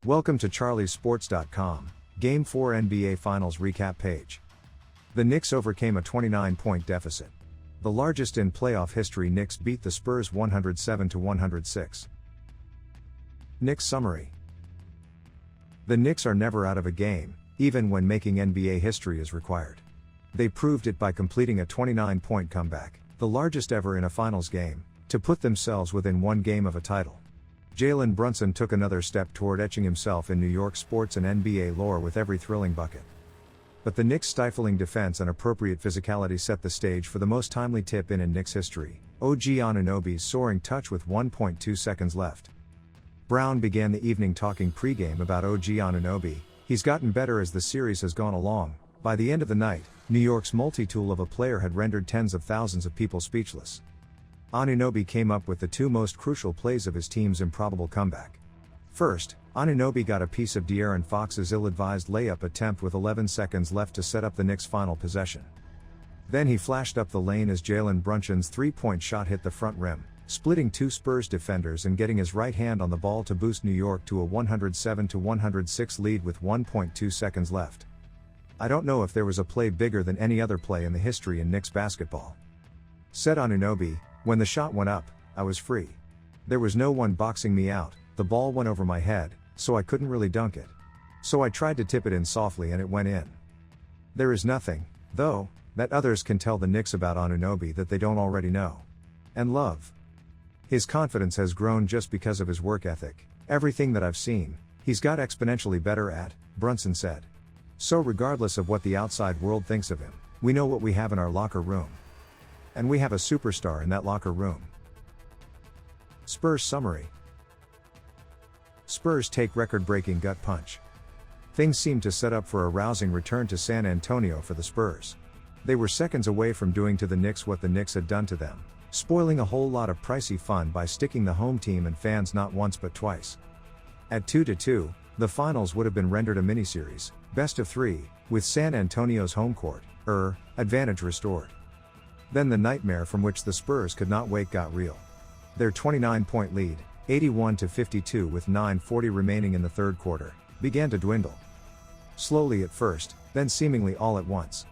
Welcome to charliesports.com, Game 4 NBA Finals recap page. The Knicks overcame a 29-point deficit. The largest in playoff history. Knicks beat the Spurs 107-106. Knicks summary. The Knicks are never out of a game, even when making NBA history is required. They proved it by completing a 29-point comeback, the largest ever in a finals game, to put themselves within one game of a title. Jalen Brunson took another step toward etching himself in New York sports and NBA lore with every thrilling bucket. But the Knicks' stifling defense and appropriate physicality set the stage for the most timely tip-in Knicks history, OG Anunoby's soaring touch with 1.2 seconds left. Brown began the evening talking pregame about OG Anunoby. He's gotten better as the series has gone along. By the end of the night, New York's multi-tool of a player had rendered tens of thousands of people speechless. Anunoby came up with the two most crucial plays of his team's improbable comeback. First, Anunoby got a piece of De'Aaron Fox's ill-advised layup attempt with 11 seconds left to set up the Knicks' final possession. Then he flashed up the lane as Jalen Brunson's three-point shot hit the front rim, splitting two Spurs defenders and getting his right hand on the ball to boost New York to a 107-106 lead with 1.2 seconds left. "I don't know if there was a play bigger than any other play in the history in Knicks basketball," said Anunoby. "When the shot went up, I was free. There was no one boxing me out, the ball went over my head, so I couldn't really dunk it. So I tried to tip it in softly and it went in. There is nothing, though, that others can tell the Knicks about Anunoby that they don't already know and love. His confidence has grown just because of his work ethic. Everything that I've seen, he's got exponentially better at," Brunson said. "So regardless of what the outside world thinks of him, we know what we have in our locker room. And we have a superstar in that locker room." Spurs summary. Spurs take record-breaking gut punch. Things seemed to set up for a rousing return to San Antonio for the Spurs. They were seconds away from doing to the Knicks what the Knicks had done to them, spoiling a whole lot of pricey fun by sticking the home team and fans not once but twice. At 2-2, the finals would have been rendered a miniseries, best of three, with San Antonio's home court advantage restored. Then the nightmare from which the Spurs could not wake got real. Their 29-point lead, 81-52 with 9:40 remaining in the third quarter, began to dwindle. Slowly at first, then seemingly all at once.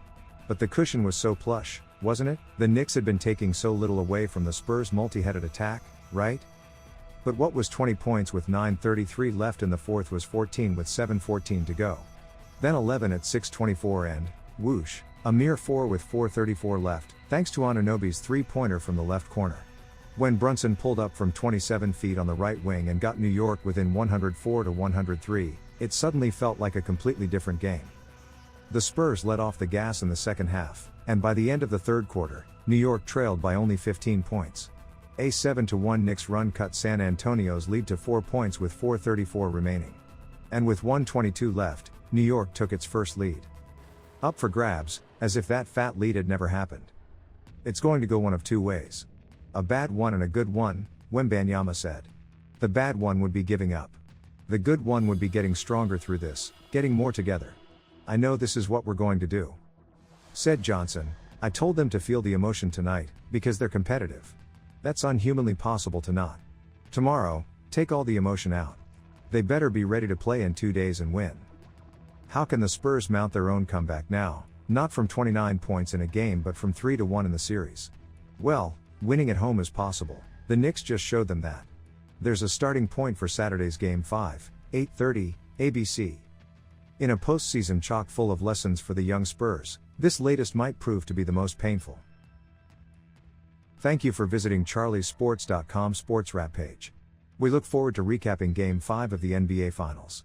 But the cushion was so plush, wasn't it? The Knicks had been taking so little away from the Spurs' multi-headed attack, right? But what was 20 points with 9:33 left in the fourth was 14 with 7:14 to go. Then 11 at 6:24 and, whoosh, a mere 4 with 4:34 left, thanks to Anunoby's three-pointer from the left corner. When Brunson pulled up from 27 feet on the right wing and got New York within 104-103, it suddenly felt like a completely different game. The Spurs let off the gas in the second half, and by the end of the third quarter, New York trailed by only 15 points. A 7-1 Knicks run cut San Antonio's lead to 4 points with 4:34 remaining. And with 1:22 left, New York took its first lead. Up for grabs, as if that fat lead had never happened. "It's going to go one of two ways. A bad one and a good one," Wembanyama said. "The bad one would be giving up. The good one would be getting stronger through this, getting more together. I know this is what we're going to do," said Johnson. "I told them to feel the emotion tonight, because they're competitive. That's unhumanly possible to not. Tomorrow, take all the emotion out. They better be ready to play in 2 days and win." How can the Spurs mount their own comeback now, not from 29 points in a game but from 3-1 in the series? Well, winning at home is possible. The Knicks just showed them that. There's a starting point for Saturday's Game 5, 8:30, ABC. In a postseason chock full of lessons for the young Spurs, this latest might prove to be the most painful. Thank you for visiting charliesports.com sports wrap page. We look forward to recapping Game 5 of the NBA Finals.